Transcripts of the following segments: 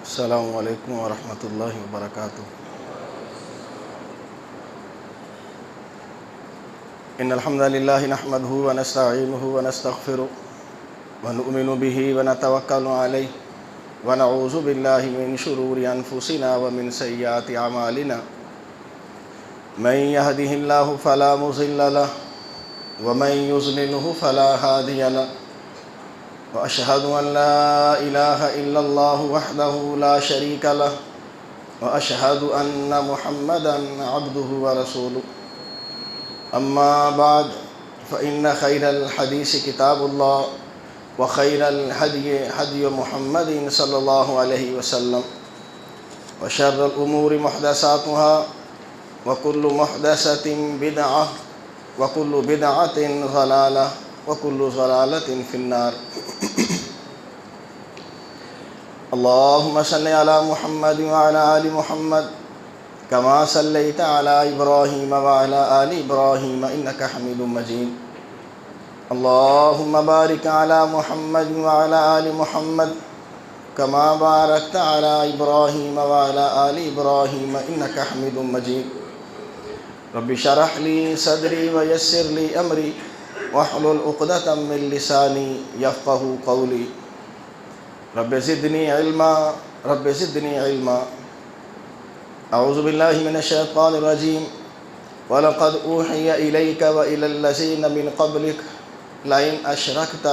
السلام علیکم ورحمۃ اللہ وبرکاتہ۔ ان الحمد للہ نحمده ونستعینه ونستغفره ونؤمن به ونتوکل علیہ ونعوذ باللہ من شرور انفسنا ومن سیئات اعمالنا من يهده الله فلا مضل له ومن يضلله فلا هادي له وأشهد أن لا إله إلا الله وحده لا شريك له وأشهد أن محمدًا عبده ورسوله أما بعد فإن خير الحديث كتاب الله وخير الهدي هدي محمد صلى الله عليه وسلم وشر الأمور محدثاتها وكل محدثة بدعة وكل بدعة ضلالة وكل ضلالة في النار۔ اللهم صل على محمد وعلى آل محمد كما صليت على إبراهيم وعلى آل إبراهيم إنك حميد مجيد۔ اللهم بارك على محمد وعلى آل محمد كما باركت على إبراهيم وعلى آل إبراهيم إنك حميد مجيد۔ رب اشرح لي صدري ويسر لي أمري واحلل عقدة من لساني يفقهوا قولي۔ رب زدني علما رب زدنی علما۔ اعوذ باللہ من الشیطان الرجیم۔ وَلَقَدْ أُوحِيَ إِلَيْكَ وَإِلَى الَّذِينَ مِن قَبْلِكَ لَئِنْ أَشْرَكْتَ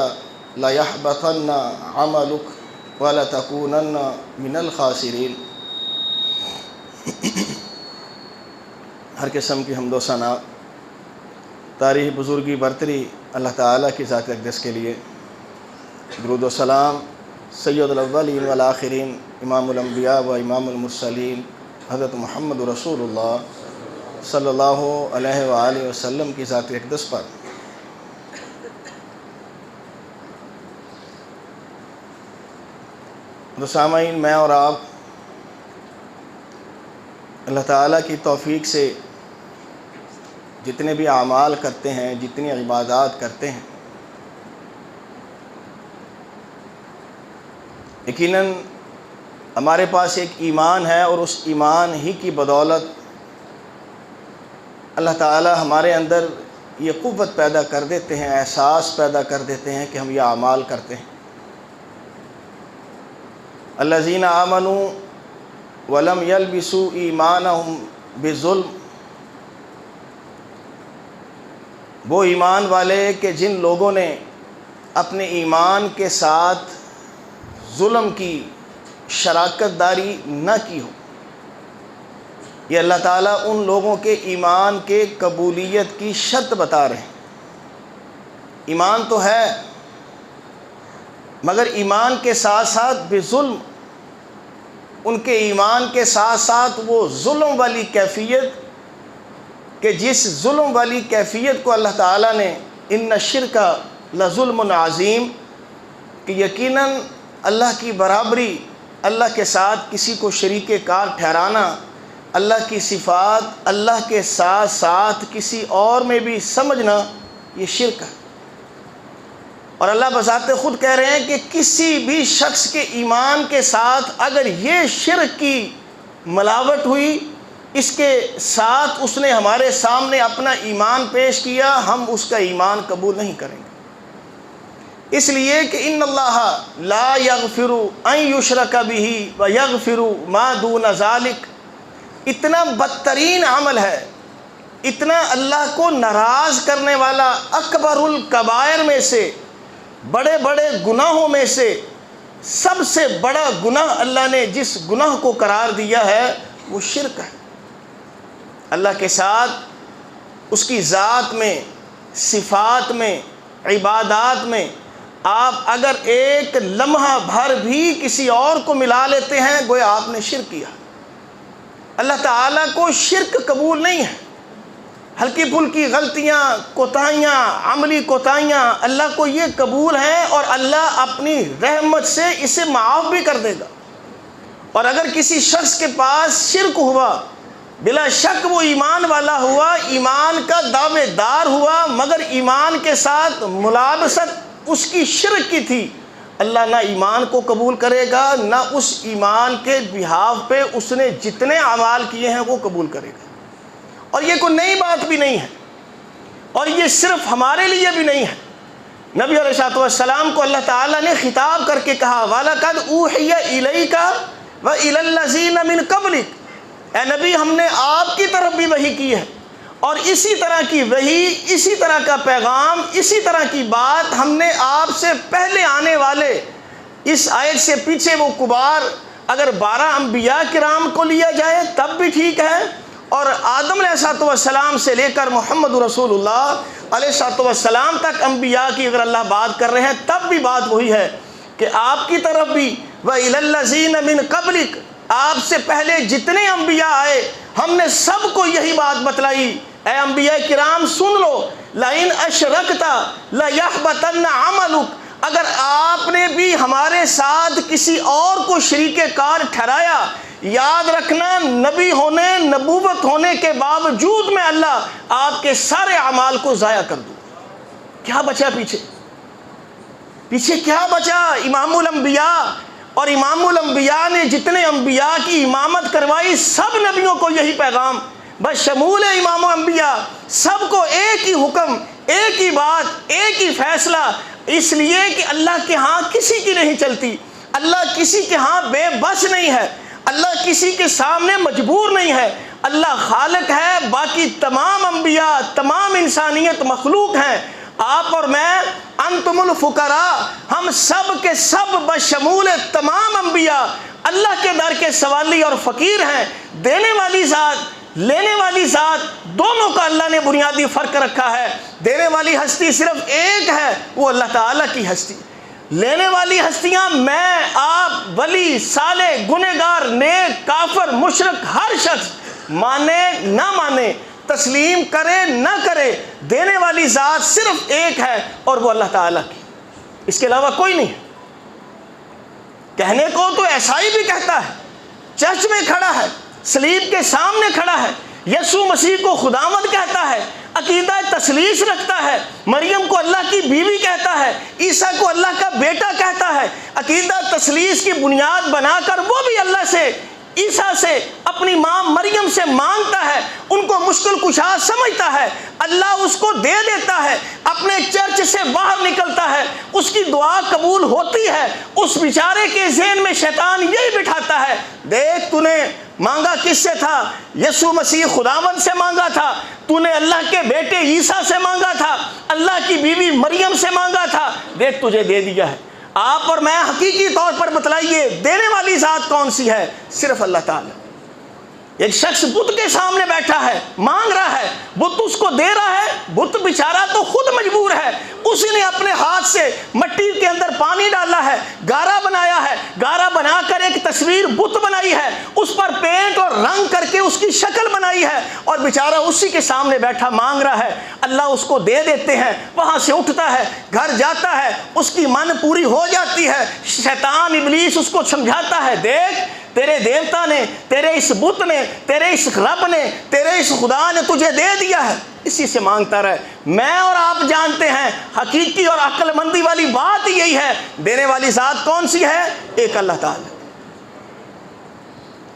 لَيَحْبَطَنَّ عَمَلُكَ وَلَتَكُونَنَّ مِنَ الْخَاسِرِينَ۔ ہر قسم کی حمد و ثنا، تعریف، بزرگی، برتری اللہ تعالیٰ کی ذات اقدس کے لیے۔ درود و سلام سید الاولین والآخرین، امام الانبیاء و امام المرسلین حضرت محمد رسول اللہ صلی اللہ علیہ وآلہ وسلم کی ذات اقدس پر۔ تو سامعین، میں اور آپ اللہ تعالیٰ کی توفیق سے جتنے بھی اعمال کرتے ہیں، جتنی عبادات کرتے ہیں، یقیناً ہمارے پاس ایک ایمان ہے، اور اس ایمان ہی کی بدولت اللہ تعالیٰ ہمارے اندر یہ قوت پیدا کر دیتے ہیں، احساس پیدا کر دیتے ہیں کہ ہم یہ اعمال کرتے ہیں۔ الذین آمنوا ولم یلبسوا ایمانہم بظلم، وہ ایمان والے کہ جن لوگوں نے اپنے ایمان کے ساتھ ظلم کی شراکت داری نہ کی ہو۔ یہ اللہ تعالیٰ ان لوگوں کے ایمان کے قبولیت کی شرط بتا رہے ہیں۔ ایمان تو ہے، مگر ایمان کے ساتھ ساتھ بظلم، ان کے ایمان کے ساتھ ساتھ وہ ظلم والی کیفیت، کہ جس ظلم والی کیفیت کو اللہ تعالیٰ نے ان الشرک لظلم عظیم، کہ یقیناً اللہ کی برابری، اللہ کے ساتھ کسی کو شریک کار ٹھہرانا، اللہ کی صفات اللہ کے ساتھ ساتھ کسی اور میں بھی سمجھنا، یہ شرک ہے۔ اور اللہ بذات خود کہہ رہے ہیں کہ کسی بھی شخص کے ایمان کے ساتھ اگر یہ شرک کی ملاوٹ ہوئی، اس کے ساتھ اس نے ہمارے سامنے اپنا ایمان پیش کیا، ہم اس کا ایمان قبول نہیں کریں گے۔ اس لیے کہ ان اللہ لا یغفر ان یشرک بہ ویغفر ما دون ذلک، اتنا بدترین عمل ہے، اتنا اللہ کو ناراض کرنے والا اکبر الکبائر میں سے، بڑے بڑے گناہوں میں سے سب سے بڑا گناہ اللہ نے جس گناہ کو قرار دیا ہے وہ شرک ہے۔ اللہ کے ساتھ، اس کی ذات میں، صفات میں، عبادات میں آپ اگر ایک لمحہ بھر بھی کسی اور کو ملا لیتے ہیں، گویا آپ نے شرک کیا۔ اللہ تعالیٰ کو شرک قبول نہیں ہے۔ ہلکی پھلکی غلطیاں، کوتاہیاں، عملی کوتاہیاں اللہ کو یہ قبول ہیں، اور اللہ اپنی رحمت سے اسے معاف بھی کر دے گا۔ اور اگر کسی شخص کے پاس شرک ہوا، بلا شک وہ ایمان والا ہوا، ایمان کا دعوے دار ہوا، مگر ایمان کے ساتھ ملابست اس کی شرک کی تھی، اللہ نہ ایمان کو قبول کرے گا، نہ اس ایمان کے بہاف پہ اس نے جتنے اعمال کیے ہیں وہ قبول کرے گا۔ اور یہ کوئی نئی بات بھی نہیں ہے، اور یہ صرف ہمارے لیے بھی نہیں ہے۔ نبی علیہ السلام کو اللہ تعالیٰ نے خطاب کر کے کہا وَلَقَدْ أُوحِيَ إِلَيْكَ وَإِلَى الَّذِينَ مِن قَبْلِكَ، اے نبی ہم نے آپ کی طرف بھی وحی کی ہے، اور اسی طرح کی وحی، اسی طرح کا پیغام، اسی طرح کی بات ہم نے آپ سے پہلے آنے والے، اس آیت سے پیچھے وہ کبار اگر 12 انبیاء کرام کو لیا جائے تب بھی ٹھیک ہے، اور آدم علیہ السلام سے لے کر محمد رسول اللہ علیہ السلام تک انبیاء کی اگر اللہ بات کر رہے ہیں تب بھی بات وہی ہے کہ آپ کی طرف بھی وَإِلَى الَّذِينَ مِن قَبْلِكَ، آپ سے پہلے جتنے انبیاء آئے ہم نے سب کو یہی بات بتلائی۔ اے انبیاء کرام سن لو، لَإِنْ أَشْرَكْتَ لَيَحْبَطَنَّ عَمَلُكَ، اگر آپ نے بھی ہمارے ساتھ کسی اور کو شریک کار ٹھہرایا، یاد رکھنا نبی ہونے، نبوت ہونے کے باوجود میں اللہ آپ کے سارے اعمال کو ضائع کر دوں۔ کیا بچا پیچھے؟ پیچھے کیا بچا؟ امام الانبیاء، اور امام الانبیاء نے جتنے انبیاء کی امامت کروائی سب نبیوں کو یہی پیغام بشمول امام الانبیاء، سب کو ایک ہی حکم، ایک ہی بات، ایک ہی فیصلہ، اس لیے کہ اللہ کے ہاں کسی کی نہیں چلتی، اللہ کسی کے ہاں بے بس نہیں ہے، اللہ کسی کے سامنے مجبور نہیں ہے، اللہ خالق ہے، باقی تمام انبیاء، تمام انسانیت مخلوق ہیں، آپ اور میں انتم الفقراء، ہم سب کے سب بشمول تمام انبیاء اللہ کے در کے سوالی اور فقیر ہیں۔ دینے والی ذات، لینے والی ذات، دونوں کا اللہ نے بنیادی فرق رکھا ہے۔ دینے والی ہستی صرف ایک ہے، وہ اللہ تعالیٰ کی ہستی۔ لینے والی ہستیاں میں، آپ، ولی، صالح، گنہگار، نیک، کافر، مشرک، ہر شخص مانے نہ مانے، تسلیم کرے نہ کرے، دینے والی ذات صرف ایک ہے اور وہ اللہ تعالیٰ کی، اس کے علاوہ کوئی نہیں ہے۔ کہنے کو تو عیسائی بھی کہتا ہے، چرچ میں کھڑا ہے، صلیب کے سامنے کھڑا ہے، یسوع مسیح کو خداوند کہتا ہے، عقیدہ تثلیث رکھتا ہے، مریم کو اللہ کی بیوی کہتا ہے، عیسیٰ کو اللہ کا بیٹا کہتا ہے، عقیدہ تثلیث کی بنیاد بنا کر وہ بھی اللہ سے، عیسیٰ سے، اپنی ماں مریم سے مانگتا ہے، ان کو مشکل کشا سمجھتا ہے، اللہ اس کو دے دیتا ہے، اپنے چرچ سے باہر نکلتا ہے، اس کی دعا قبول ہوتی ہے، اس بیچارے کے ذہن میں شیطان یہی بٹھاتا ہے، دیکھ تو نے مانگا کس سے تھا؟ یسوع مسیح خداوند سے مانگا تھا، تو نے اللہ کے بیٹے عیسیٰ سے مانگا تھا، اللہ کی بیوی مریم سے مانگا تھا، دیکھ تجھے دے دیا ہے۔ آپ اور میں حقیقی طور پر بتلائیے دینے والی ذات کون سی ہے؟ صرف اللہ تعالیٰ۔ ایک شخص بت کے سامنے بیٹھا ہے، مانگ رہا ہے، بت اس کو دے رہا ہے، بت بیچارہ تو خود مجبور ہے، اسی نے اپنے ہاتھ سے مٹی کے اندر پانی ڈالا ہے، گارا بنایا ہے، گارا بنا کر ایک تصویر بت بنائی ہے، اس پر پینٹ اور رنگ کر کے اس کی شکل بنائی ہے، اور بیچارہ اسی کے سامنے بیٹھا مانگ رہا ہے، اللہ اس کو دے دیتے ہیں، وہاں سے اٹھتا ہے، گھر جاتا ہے، اس کی من پوری ہو جاتی ہے، شیطان ابلیس اس کو سمجھاتا ہے، دیکھ تیرے دیوتا نے، تیرے اس بت نے، تیرے اس رب نے، تیرے اس خدا نے تجھے دے دیا ہے، اسی سے مانگتا رہے۔ میں اور آپ جانتے ہیں حقیقی اور عقل مندی والی بات یہی ہے، دینے والی ذات کون سی ہے؟ ایک اللہ تعالی۔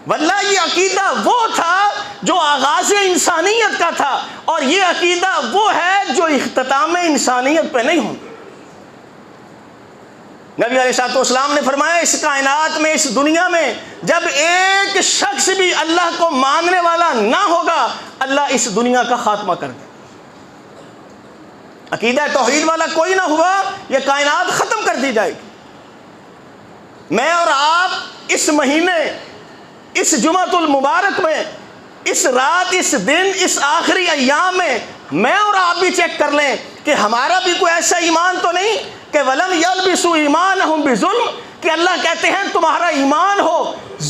واللہ یہ عقیدہ وہ تھا جو آغاز انسانیت کا تھا، اور یہ عقیدہ وہ ہے جو اختتام انسانیت پہ نہیں ہوگا۔ نبی علیہ السلام نے فرمایا اس کائنات میں، اس دنیا میں جب ایک شخص بھی اللہ کو ماننے والا نہ ہوگا، اللہ اس دنیا کا خاتمہ کر دے۔ عقیدہ توحید والا کوئی نہ ہوا، یہ کائنات ختم کر دی جائے گی۔ میں اور آپ اس مہینے، اس جمعۃ المبارک میں، اس رات، اس دن، اس آخری ایام میں اور آپ بھی چیک کر لیں کہ ہمارا بھی کوئی ایسا ایمان تو نہیں کہ وَلَمْ يَلْبِسُوا إِيمَانَهُمْ بِظُلْمٍ، کہ اللہ کہتے ہیں تمہارا ایمان ہو،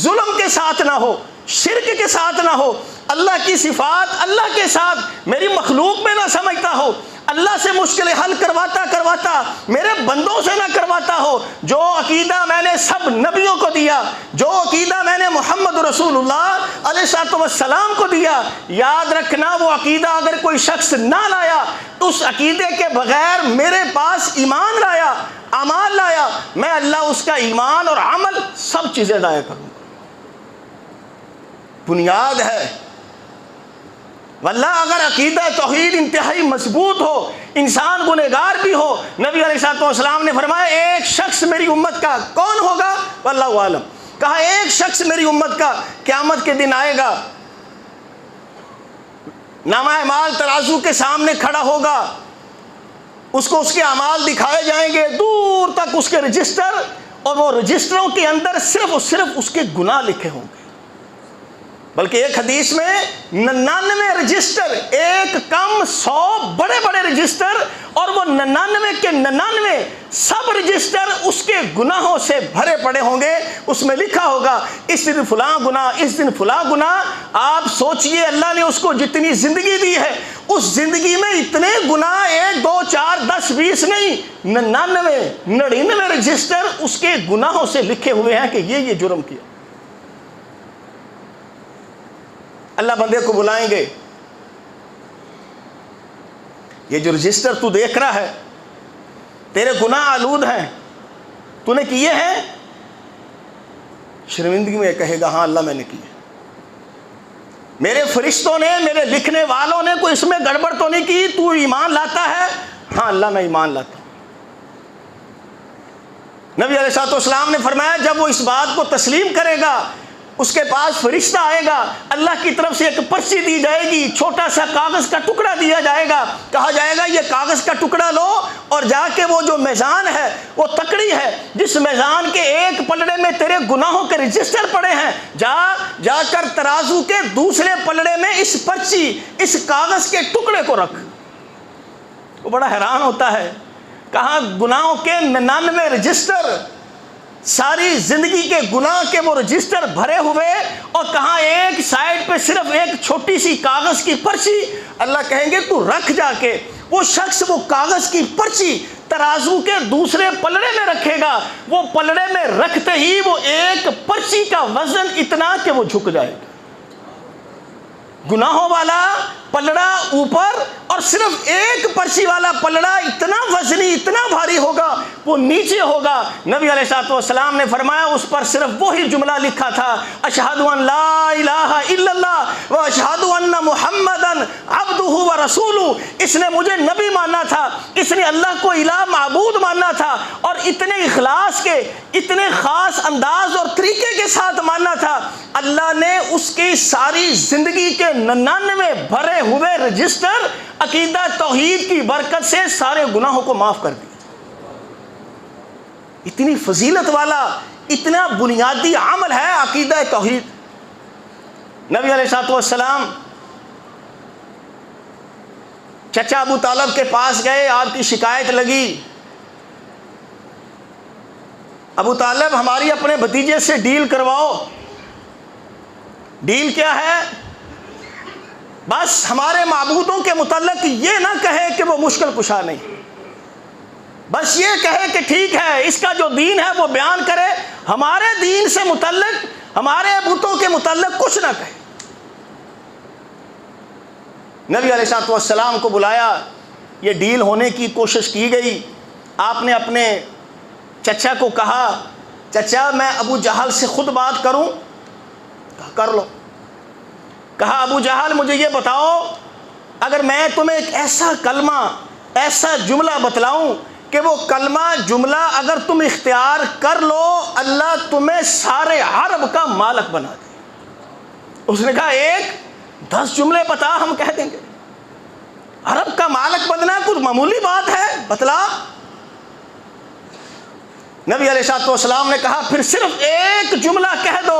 ظلم کے ساتھ نہ ہو، شرک کے ساتھ نہ ہو، اللہ کی صفات اللہ کے ساتھ میری مخلوق میں نہ سمجھتا ہو، اللہ سے مشکل حل کرواتا میرے بندوں سے نہ کرواتا ہو۔ جو عقیدہ میں نے سب نبیوں کو دیا، جو عقیدہ میں نے محمد رسول اللہ علیہ السلام کو دیا، یاد رکھنا وہ عقیدہ اگر کوئی شخص نہ لایا، اس عقیدے کے بغیر میرے پاس ایمان لایا، اعمال لایا، میں اللہ اس کا ایمان اور عمل سب چیزیں ضائع کروں گا۔ بنیاد ہے۔ واللہ اگر عقیدہ توحید انتہائی مضبوط ہو، انسان گنہگار بھی ہو، نبی علیہ الصلوۃ والسلام نے فرمایا ایک شخص میری امت کا کون ہوگا؟ واللہ عالم، کہا ایک شخص میری امت کا قیامت کے دن آئے گا، نامہ اعمال ترازو کے سامنے کھڑا ہوگا، اس کو اس کے اعمال دکھائے جائیں گے، دور تک اس کے رجسٹر، اور وہ رجسٹروں کے اندر صرف اور صرف اس کے گناہ لکھے ہوں گے۔ بلکہ ایک حدیث میں 99 رجسٹر، ایک کم 100 بڑے بڑے رجسٹر، اور وہ 99 کے 99 سب رجسٹر اس کے گناہوں سے بھرے پڑے ہوں گے۔ اس میں لکھا ہوگا اس دن فلاں گناہ، اس دن فلاں گناہ۔ آپ سوچئے اللہ نے اس کو جتنی زندگی دی ہے، اس زندگی میں اتنے گناہ 1 2 4 10 20 نہیں، 99 رجسٹر اس کے گناہوں سے لکھے ہوئے ہیں کہ یہ جرم کیا۔ اللہ بندے کو بلائیں گے، یہ جو رجسٹر تو دیکھ رہا ہے تیرے گناہ آلود ہیں، تو نے کیے ہیں؟ شرمندگی میں کہے گا ہاں اللہ میں نے کیے، میرے فرشتوں نے، میرے لکھنے والوں نے کوئی اس میں گڑبڑ تو نہیں کی، تو ایمان لاتا ہے؟ ہاں اللہ میں ایمان لاتا ہوں۔ نبی علیہ الصلوۃ والسلام نے فرمایا جب وہ اس بات کو تسلیم کرے گا، اس کے پاس فرشتہ آئے گا، اللہ کی طرف سے ایک پرچی دی جائے گی، چھوٹا سا کاغذ کا ٹکڑا دیا جائے گا، کہا جائے گا یہ کاغذ کا ٹکڑا لو اور جا کے وہ جو میزان ہے، وہ تکڑی ہے جس میزان کے ایک پلڑے میں تیرے گناہوں کے رجسٹر پڑے ہیں، جا کر ترازو کے دوسرے پلڑے میں اس پرچی، اس کاغذ کے ٹکڑے کو رکھ۔ وہ بڑا حیران ہوتا ہے، کہاں گناہوں کے 99 رجسٹر، ساری زندگی کے گناہ کے وہ رجسٹر بھرے ہوئے، اور کہاں ایک سائڈ پہ صرف ایک چھوٹی سی کاغذ کی پرچی۔ اللہ کہیں گے تو رکھ جا کے۔ وہ شخص وہ کاغذ کی پرچی ترازو کے دوسرے پلڑے میں رکھے گا، وہ پلڑے میں رکھتے ہی وہ ایک پرچی کا وزن اتنا کہ وہ جھک جائے گا۔ گناہوں والا پلڑا اوپر، اور صرف ایک پرچی والا پلڑا اتنا وزنی، اتنا بھاری ہوگا، وہ نیچے ہوگا۔ نبی علیہ الصلوۃ والسلام نے فرمایا اس پر صرف وہی جملہ لکھا تھا، اشہد ان لا الہ الا اللہ و اشہد ان محمدا عبدہ و رسولہ۔ اس نے مجھے نبی ماننا تھا، اس نے اللہ کو الہ معبود ماننا تھا، اور اتنے اخلاص کے، اتنے خاص انداز اور طریقے کے ساتھ ماننا تھا، اللہ نے اس کی ساری زندگی کے 99 بھرے ہوئے رجسٹر عقیدہ توحید کی برکت سے سارے گناہوں کو معاف کر دیا۔ اتنی فضیلت والا، اتنا بنیادی عمل ہے عقیدہ توحید۔ نبی علیہ الصلوۃ والسلام چچا ابو طالب کے پاس گئے، آپ کی شکایت لگی، ابو طالب ہماری اپنے بھتیجے سے ڈیل کرواؤ۔ ڈیل کیا ہے؟ بس ہمارے معبودوں کے متعلق یہ نہ کہے کہ وہ مشکل کشا نہیں، بس یہ کہے کہ ٹھیک ہے اس کا جو دین ہے وہ بیان کرے، ہمارے دین سے متعلق، ہمارے بتوں کے متعلق کچھ نہ کہے۔ نبی علیہ الصلوۃ والسلام کو بلایا، یہ ڈیل ہونے کی کوشش کی گئی۔ آپ نے اپنے چچا کو کہا چچا میں ابو جہل سے خود بات کروں؟ کہا کر لو۔ کہا ابو جہل مجھے یہ بتاؤ، اگر میں تمہیں ایک ایسا کلمہ، ایسا جملہ بتلاؤں کہ وہ کلمہ جملہ اگر تم اختیار کر لو اللہ تمہیں سارے عرب کا مالک بنا دے۔ اس نے کہا 10 جملے بتا، ہم کہہ دیں گے۔ عرب کا مالک بننا کچھ معمولی بات ہے، بتلا۔ نبی علیہ الصلوۃ والسلام نے کہا پھر صرف ایک جملہ کہہ دو،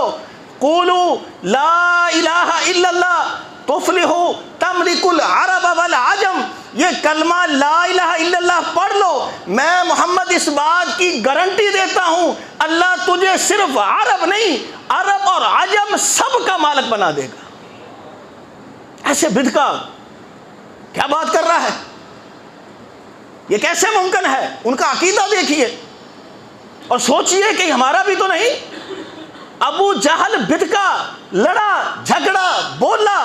قولوا لا الہ الا اللہ تفلحوا تملک العرب والعجم۔ یہ کلمہ لا الہ الا اللہ پڑھ لو، میں محمد اس بات کی گارنٹی دیتا ہوں اللہ تجھے صرف عرب نہیں، عرب اور عجم سب کا مالک بنا دے گا۔ ایسے بدکا کیا بات کر رہا ہے؟ یہ کیسے ممکن ہے؟ ان کا عقیدہ دیکھیے اور سوچئے کہ ہمارا بھی تو نہیں۔ ابو جہل بدکا، لڑا جھگڑا بولا،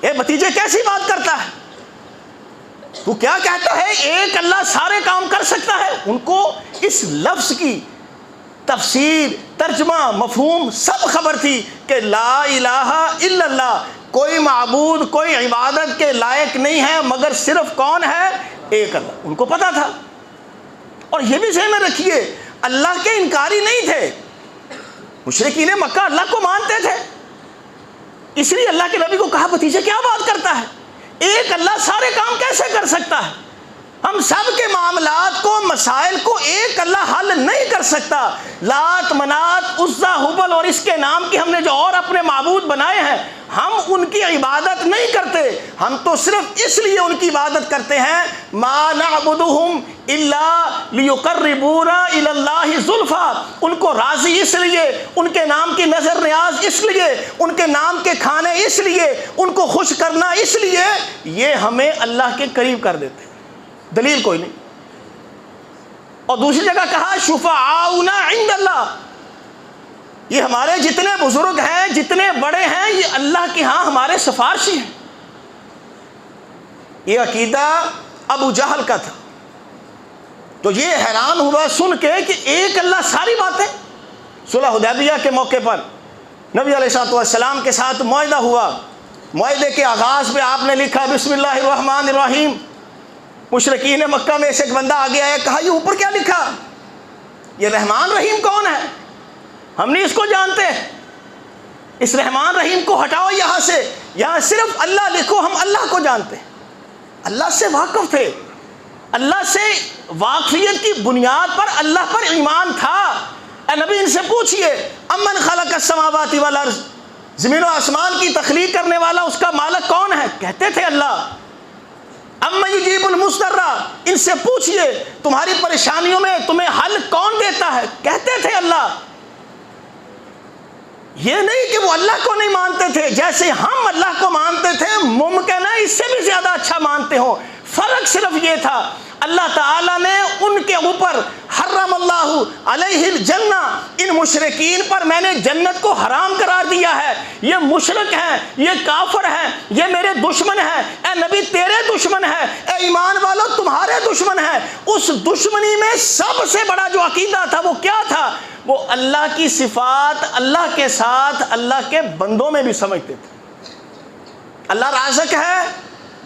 اے بھتیجے کیسی بات کرتا ہے؟ تو کیا کہتا ہے ایک اللہ سارے کام کر سکتا ہے؟ ان کو اس لفظ کی تفسیر، ترجمہ، مفہوم سب خبر تھی کہ لا الہ الا اللہ، کوئی معبود، کوئی عبادت کے لائق نہیں ہے مگر صرف کون ہے؟ ایک اللہ. ان کو پتا تھا. اور یہ بھی ذہن میں رکھیے اللہ کے انکاری نہیں تھے. مشرکین مکہ اللہ کو مانتے تھے، اس لیے اللہ کے نبی کو کہا بھتیجے کیا بات کرتا ہے، ایک اللہ سارے کام کیسے کر سکتا ہے؟ ہم سب کے معاملات کو، مسائل کو ایک اللہ حل نہیں کر سکتا. لات، منات، عزا، حبل اور اس کے نام کی ہم نے جو اور اپنے معبود بنائے ہیں، ہم ان کی عبادت نہیں کرتے. ہم تو صرف اس لیے ان کی عبادت کرتے ہیں ما نعبدہم الا لیقربونا الی اللہ زلفا، ان کو راضی اس لیے، ان کے نام کی نظر نیاز اس لیے، ان کے نام کے کھانے اس لیے، ان کو خوش کرنا اس لیے، یہ ہمیں اللہ کے قریب کر دیتے ہیں. دلیل کوئی نہیں. اور دوسری جگہ کہا شفعاؤنا عند اللہ، یہ ہمارے جتنے بزرگ ہیں، جتنے بڑے ہیں، یہ اللہ کے ہاں ہمارے سفارشی ہیں. یہ عقیدہ ابو جہل کا تھا. تو یہ حیران ہوا سن کے کہ ایک اللہ ساری باتیں. صلح حدیبیہ کے موقع پر نبی علیہ السلام کے ساتھ معاہدہ ہوا. معاہدے کے آغاز پہ آپ نے لکھا بسم اللہ الرحمن الرحیم. مشرکین مکہ میں سے ایک بندہ آگے آیا، کہا یہ اوپر کیا لکھا؟ یہ رحمان رحیم کون ہے؟ ہم نہیں اس کو جانتے. اس رحمان رحیم کو ہٹاؤ یہاں سے، یہاں صرف اللہ لکھو، ہم اللہ کو جانتے ہیں. اللہ سے واقف تھے، اللہ سے واقفیت کی بنیاد پر اللہ پر ایمان تھا. اے نبی ان سے پوچھئے امن خلق السماوات والارض، زمین و آسمان کی تخلیق کرنے والا اس کا مالک کون ہے؟ کہتے تھے اللہ. اما یجیب المضطر، ان سے پوچھئے تمہاری پریشانیوں میں تمہیں حل کون دیتا ہے؟ کہتے تھے اللہ. یہ نہیں کہ وہ اللہ کو نہیں مانتے تھے، جیسے ہم اللہ کو مانتے تھے ممکن ہے اس سے بھی زیادہ اچھا مانتے ہوں. فرق صرف یہ تھا اللہ تعالیٰ نے ان کے اوپر حرم اللہ علیہ الجنہ، ان مشرکین پر میں نے جنت کو حرام قرار دیا ہے. یہ مشرک ہیں، یہ کافر ہیں، یہ میرے دشمن ہیں. اے نبی تیرے دشمن ہیں، اے ایمان والو تمہارے دشمن ہیں. اس دشمنی میں سب سے بڑا جو عقیدہ تھا وہ کیا تھا؟ وہ اللہ کی صفات اللہ کے ساتھ اللہ کے بندوں میں بھی سمجھتے تھے. اللہ رازق ہے،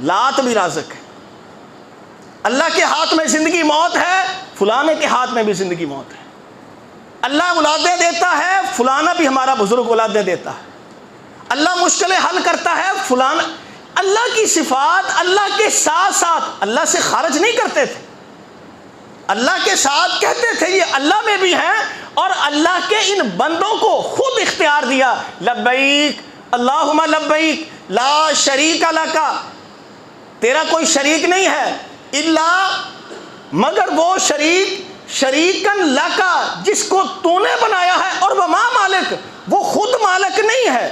لات بھی رازق ہے. اللہ کے ہاتھ میں زندگی موت ہے، فلانے کے ہاتھ میں بھی زندگی موت ہے. اللہ اولادیں دیتا ہے، فلانا بھی ہمارا بزرگ اولادیں دیتا ہے. اللہ مشکلیں حل کرتا ہے، فلانا. اللہ کی صفات اللہ کے ساتھ ساتھ اللہ سے خارج نہیں کرتے تھے، اللہ کے ساتھ کہتے تھے یہ اللہ میں بھی ہیں. اور اللہ کے ان بندوں کو خود اختیار دیا، لبیک اللہم لبیک لا شریک لک، تیرا کوئی شریک نہیں ہے، الا مگر وہ شریکن لکا جس کو تو نے بنایا ہے، اور وما مالک، وہ خود مالک نہیں ہے.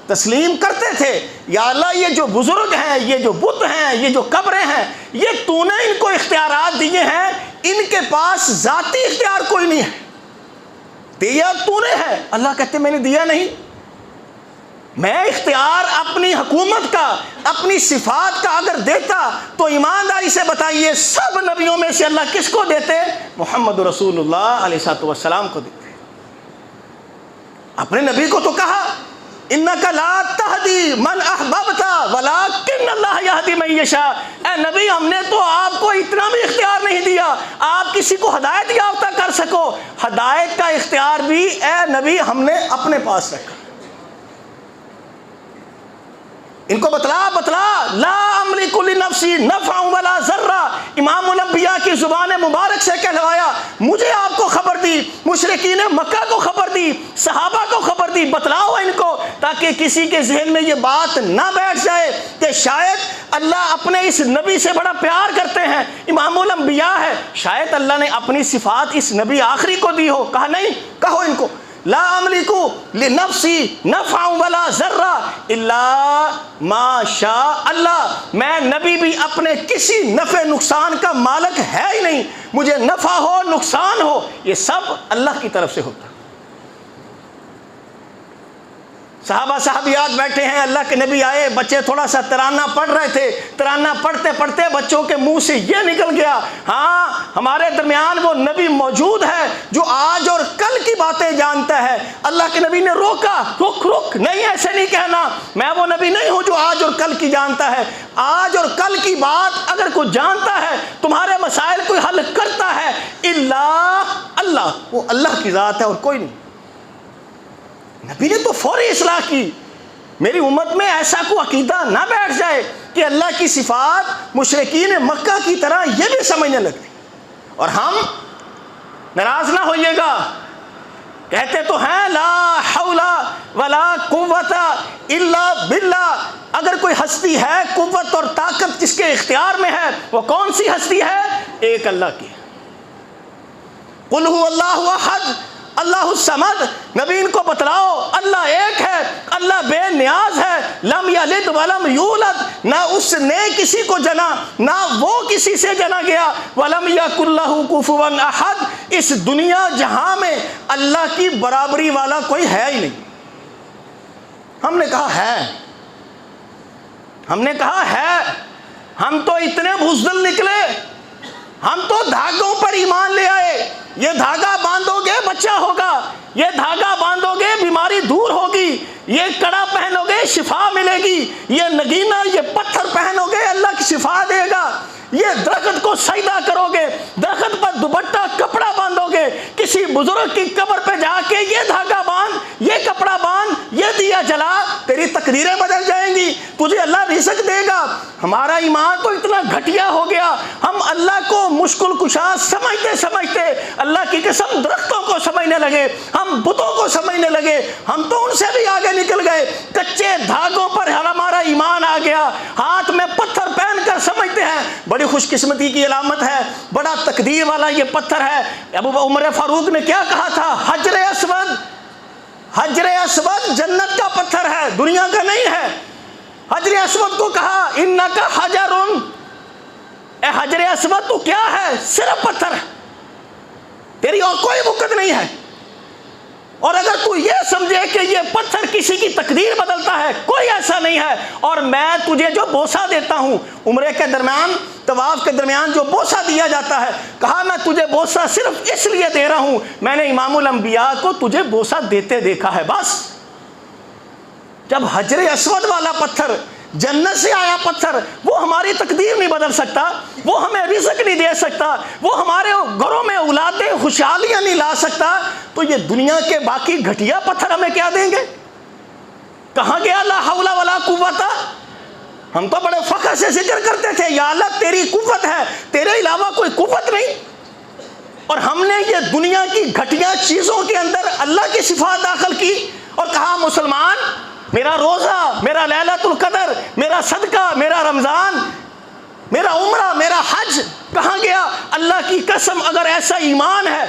تسلیم کرتے تھے یا اللہ یہ جو بزرگ ہیں، یہ جو بت ہیں، یہ جو قبریں ہیں، یہ تو نے ان کو اختیارات دیے ہیں، ان کے پاس ذاتی اختیار کوئی نہیں ہے، دیا تو نے ہے. اللہ کہتے میں نے دیا نہیں. میں اختیار اپنی حکومت کا، اپنی صفات کا اگر دیتا تو ایمانداری سے بتائیے سب نبیوں میں سے اللہ کس کو دیتے؟ محمد رسول اللہ علیہ السلام کو دیتے. اپنے نبی کو تو کہا انک لا تہدی من احببت ولکن اللہ یہدی من یشاء. اے نبی ہم نے تو آپ کو اتنا بھی اختیار نہیں دیا آپ کسی کو ہدایت یافتہ کر سکو. ہدایت کا اختیار بھی اے نبی ہم نے اپنے پاس رکھا. ان کو بتلا لا املک لنفسی نفعا ولا ضرا. امام الانبیاء کی زبان مبارک سے کہلوایا، مجھے آپ کو خبر دی، مشرکین مکہ کو خبر دی، صحابہ کو خبر دی. بتلاؤ ان کو تاکہ کسی کے ذہن میں یہ بات نہ بیٹھ جائے کہ شاید اللہ اپنے اس نبی سے بڑا پیار کرتے ہیں، امام الانبیاء ہے، شاید اللہ نے اپنی صفات اس نبی آخری کو دی ہو. کہا نہیں، کہو ان کو لا املک لنفسی نفعا ولا ضرا الا ما شاء اللہ. میں نبی بھی اپنے کسی نفع نقصان کا مالک ہے ہی نہیں. مجھے نفع ہو نقصان ہو یہ سب اللہ کی طرف سے ہوتا. صحابہ صحابیات بیٹھے ہیں، اللہ کے نبی آئے، بچے تھوڑا سا ترانہ پڑھ رہے تھے، ترانہ پڑھتے پڑھتے بچوں کے منہ سے یہ نکل گیا، ہاں ہمارے درمیان وہ نبی موجود ہے جو آج اور کل کی باتیں جانتا ہے۔ اللہ کے نبی نے روکا، رک نہیں، ایسے نہیں کہنا، میں وہ نبی نہیں ہوں جو آج اور کل کی جانتا ہے۔ آج اور کل کی بات اگر کوئی جانتا ہے، تمہارے مسائل کوئی حل کرتا ہے، اللہ، وہ اللہ کی ذات ہے اور کوئی نہیں۔ نبی نے تو فوری اصلاح کی۔ میری امت میں ایسا کوئی عقیدہ نہ بیٹھ جائے کہ اللہ کی صفات مشرکین مکہ کی طرح یہ بھی سمجھنے لگتے، اور ہم ناراض نہ ہوئیے گا، کہتے تو ہیں لا حول ولا قوت الا باللہ، اگر کوئی ہستی ہے، قوت اور طاقت جس کے اختیار میں ہے، وہ کون سی ہستی ہے؟ ایک اللہ کی۔ قل هو اللہ احد اللہ الصمد، نبی ان کو بتلاؤ اللہ ایک ہے، اللہ بے نیاز ہے، لم یلد ولم یولد، نہ اس نے کسی کو جنا نہ وہ کسی سے جنا گیا، ولم یکن لہ کفوا احد، اس دنیا جہاں میں اللہ کی برابری والا کوئی ہے ہی نہیں۔ ہم نے کہا ہے، ہم نے کہا ہے، ہم تو اتنے بزدل نکلے، ہم تو دھاگوں پر ایمان لے آئے، یہ دھاگا باندھو گے بچہ ہوگا، یہ دھاگا باندھو گے بیماری دور ہوگی، یہ کڑا پہنو گے شفا ملے گی، یہ نگینہ یہ پتھر پہنو گے اللہ کی شفا دے گا، یہ درخت کو سجدہ کرو گے، درخت پر دوپٹہ کپڑا باندھو گے، کسی بزرگ کی قبر پہ جا کے یہ دھاگا باندھ، یہ کپڑا باندھ، یہ دیا جلا، تیری تقدیریں بدل جائیں گی، تجھے اللہ رزق دے گا۔ ہمارا ایمان تو اتنا گھٹیا ہو گیا، ہم اللہ کو مشکل کشا سمجھتے سمجھتے اللہ کی قسم درختوں کو سمجھنے لگے، ہم بتوں کو سمجھنے لگے، ہم تو ان سے بھی آگے نکل گئے، کچے دھاگوں پر ہمارا ایمان آ گیا، ہاتھ میں پتھر پہن کر سمجھتے ہیں بڑی خوش قسمتی کی علامت ہے، بڑا تقدیر والا یہ پتھر ہے۔ ابو عمر فاروق نے کیا کہا تھا؟ حجر اسود، حجر اسود جنت کا پتھر ہے، دنیا کا نہیں ہے۔ حجر اسود کو کہا انک حجر، اے حجر اسود تو کیا ہے؟ صرف پتھر ہے، تیری اور کوئی وقت نہیں ہے۔ اور اگر تو یہ سمجھے کہ یہ پتھر کسی کی تقدیر بدلتا ہے، کوئی ایسا نہیں ہے۔ اور میں تجھے جو بوسہ دیتا ہوں، عمرے کے درمیان طواف کے درمیان جو بوسہ دیا جاتا ہے، کہا میں تجھے بوسہ صرف اس لیے دے رہا ہوں، میں نے امام الانبیاء کو تجھے بوسہ دیتے دیکھا ہے، بس۔ جب حجر اسود والا پتھر، جنت سے آیا پتھر، وہ ہماری تقدیر نہیں بدل سکتا، وہ ہمیں رزق نہیں دے سکتا، وہ ہمارے گھروں میں اولادیں خوشحالیاں نہیں لا سکتا، تو یہ دنیا کے باقی گھٹیا پتھر ہمیں کیا دیں گے؟ کہاں گیا لا حول ولا قوت؟ ہم تو بڑے فخر سے ذکر کرتے تھے یا اللہ تیری قوت ہے، تیرے علاوہ کوئی قوت نہیں، اور ہم نے یہ دنیا کی گھٹیا چیزوں کے اندر اللہ کی صفات داخل کی اور کہا مسلمان میرا روزہ، میرا لیلۃ القدر، میرا صدقہ، میرا رمضان، میرا عمرہ، میرا حج کہاں گیا؟ اللہ کی قسم اگر ایسا ایمان ہے،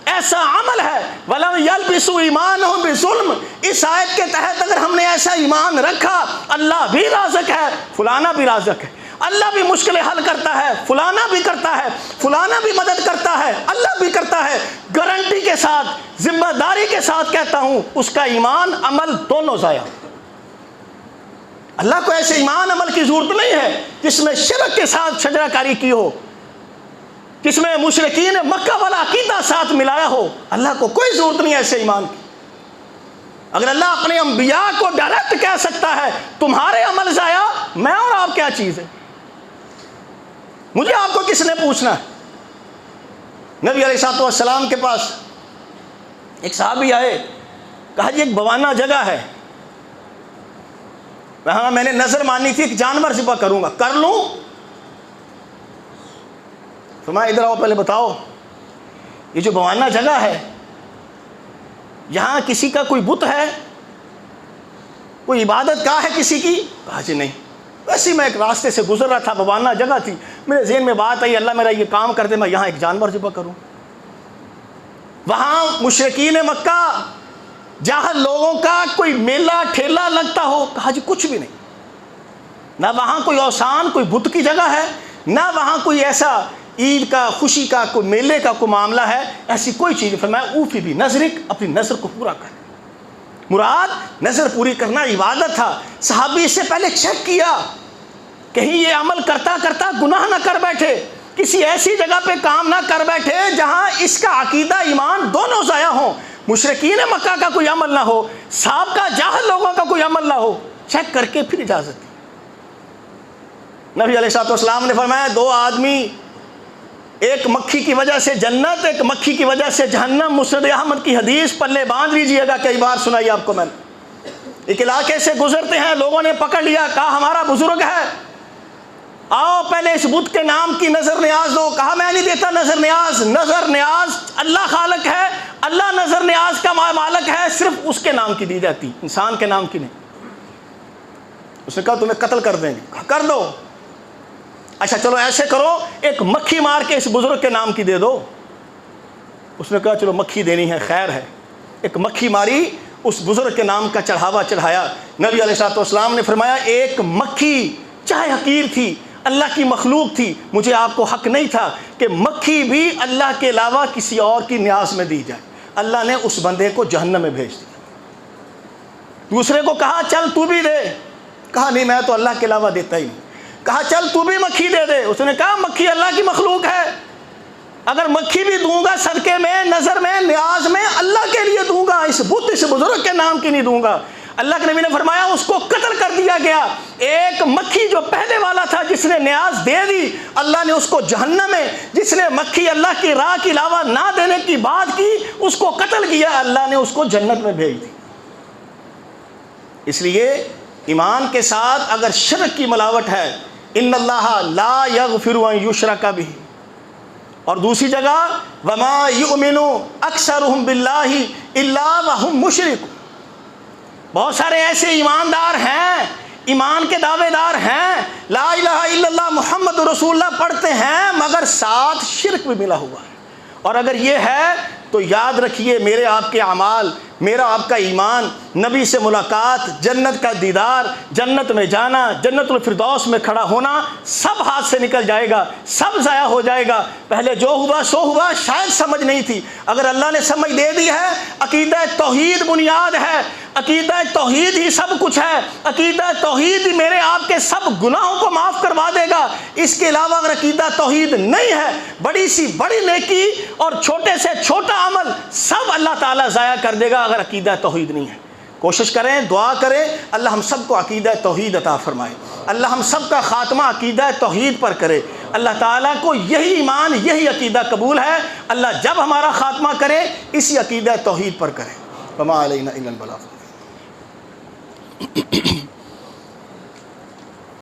ایسا عمل ہے، وَلَمْ يَلْبِسُوا إِيمَانَهُمْ بِظُلْمٍ، اس آیت کے تحت اگر ہم نے ایسا ایمان رکھا، اللہ بھی رازق ہے، فلانا بھی رازق ہے، اللہ بھی مشکلیں حل کرتا ہے، فلانا بھی کرتا ہے، فلانا بھی مدد کرتا ہے، اللہ بھی کرتا ہے، گارنٹی کے ساتھ، ذمہ داری کے ساتھ کہتا ہوں اس کا ایمان عمل دونوں ضائع۔ اللہ کو ایسے ایمان عمل کی ضرورت نہیں ہے جس میں شرک کے ساتھ شجرہ کاری کی ہو، جس میں مشرکین مکہ والا عقیدہ ساتھ ملایا ہو، اللہ کو کوئی ضرورت نہیں ایسے ایمان کی۔ اگر اللہ اپنے انبیاء کو ڈائریکٹ کہہ سکتا ہے تمہارے عمل ضائع، میں اور آپ کیا چیز ہے؟ مجھے آپ کو کس نے پوچھنا ہے؟ نبی علیہ الصلوۃ والسلام کے پاس ایک صحابی آئے، کہا جی ایک بوانہ جگہ ہے، وہاں میں نے نظر مانی تھی ایک جانور ذبح کروں گا، کر لوں؟ فرمایا ادھر آؤ پہلے بتاؤ یہ جو بوانہ جگہ ہے یہاں کسی کا کوئی بت ہے، کوئی عبادت گاہ ہے کسی کی؟ کہا جی نہیں، ویسے میں ایک راستے سے گزر رہا تھا، بوانہ جگہ تھی، میرے ذہن میں بات آئی اللہ میرا یہ کام کر دے میں یہاں ایک جانور ذبح کروں۔ وہاں مشرکین مکہ جہاں لوگوں کا کوئی میلہ ٹھیلا لگتا ہو، کہا جی کچھ بھی نہیں، نہ وہاں کوئی اوثان کوئی بت کی جگہ ہے، نہ وہاں کوئی ایسا عید کا خوشی کا کوئی میلے کا کوئی معاملہ ہے، ایسی کوئی چیز۔ فرمایا اوفی بھی نظرک، اپنی نظر کو پورا کر۔ مراد نظر پوری کرنا عبادت تھا۔ صحابی اس سے پہلے چیک کیا کہیں یہ عمل کرتا کرتا گناہ نہ کر بیٹھے، کسی ایسی جگہ پہ کام نہ کر بیٹھے جہاں اس کا عقیدہ ایمان دونوں ضائع ہوں، مشرکین مکہ کا کوئی عمل نہ ہو، سابقہ جاہل لوگوں کا کوئی عمل نہ ہو، چیک کر کے پھر اجازت دی۔ نبی علیہ الصلوۃ والسلام نے فرمایا 2 آدمی، ایک مکھی کی وجہ سے جنت، ایک مکھی کی وجہ سے جہنم۔ مسند احمد کی حدیث پلے باندھ لیجئے گا، کئی بار سنائی آپ کو میں نے۔ ایک علاقے سے گزرتے ہیں، لوگوں نے پکڑ لیا، کہا ہمارا بزرگ ہے، آؤ پہلے اس بت کے نام کی نظر نیاز دو۔ کہا میں نہیں دیتا نظر نیاز، نظر نیاز اللہ خالق ہے، اللہ نظر نیاز کا مالک ہے، صرف اس کے نام کی دی جاتی، انسان کے نام کی نہیں۔ اس نے کہا تمہیں قتل کر دیں گے۔ کہا کر دو۔ اچھا چلو ایسے کرو، ایک مکھی مار کے اس بزرگ کے نام کی دے دو۔ اس نے کہا چلو مکھی دینی ہے، خیر ہے۔ ایک مکھی ماری، اس بزرگ کے نام کا چڑھاوا چڑھایا۔ نبی علیہ الصلوۃ والسلام نے فرمایا ایک مکھی چاہے حقیر تھی، اللہ کی مخلوق تھی، مجھے آپ کو حق نہیں تھا کہ مکھی بھی اللہ کے علاوہ کسی اور کی نیاز میں دی جائے۔ اللہ نے اس بندے کو جہنم میں بھیج دیا۔ دوسرے کو کہا چل تو بھی دے، کہا نہیں میں تو اللہ کے علاوہ دیتا ہی نہیں۔ کہا چل تو بھی مکھی دے دے، اس نے کہا مکھی اللہ کی مخلوق ہے، اگر مکھی بھی دوں گا صدقے میں، نظر میں، نیاز میں، اللہ کے لیے دوں گا، اس بت اس بزرگ کے نام کی نہیں دوں گا۔ اللہ کے نبی نے فرمایا اس کو قتل کر دیا گیا۔ ایک مکھی جو پہلے والا تھا جس نے نیاز دے دی، اللہ نے اس کو جہنم میں، جس نے مکھی اللہ کی راہ کے علاوہ نہ دینے کی بات کی اس کو قتل کیا، اللہ نے اس کو جنت میں بھیج دی۔ اس لیے ایمان کے ساتھ اگر شرک کی ملاوٹ ہے، ان اللہ لا یغفر ان یشرک بہ، اور دوسری جگہ وما یؤمن اکثرهم باللہ الا وهم مشرکون، بہت سارے ایسے ایماندار ہیں، ایمان کے دعوے دار ہیں، لا الہ الا اللہ محمد رسول اللہ پڑھتے ہیں مگر ساتھ شرک بھی ملا ہوا ہے۔ اور اگر یہ ہے تو یاد رکھیے میرے آپ کے اعمال، میرا آپ کا ایمان، نبی سے ملاقات، جنت کا دیدار، جنت میں جانا، جنت الفردوس میں کھڑا ہونا، سب ہاتھ سے نکل جائے گا، سب ضائع ہو جائے گا۔ پہلے جو ہوا سو ہوا، شاید سمجھ نہیں تھی، اگر اللہ نے سمجھ دے دی ہے، عقیدہ توحید بنیاد ہے، عقیدہ توحید ہی سب کچھ ہے، عقیدہ توحید ہی میرے آپ کے سب گناہوں کو معاف کروا دے گا۔ اس کے علاوہ اگر عقیدہ توحید نہیں ہے، بڑی سی بڑی نیکی اور چھوٹے سے چھوٹا عمل سب اللہ تعالیٰ ضائع کر دے گا اگر عقیدہ توحید نہیں ہے۔ کوشش کریں، دعا کریں، اللہ ہم سب کو عقیدہ توحید عطا فرمائے، اللہ ہم سب کا خاتمہ عقیدہ توحید پر کرے۔ اللہ تعالیٰ کو یہی ایمان، یہی عقیدہ قبول ہے، اللہ جب ہمارا خاتمہ کرے اسی عقیدہ توحید پر کرے۔ وما علینا الا البلاغ۔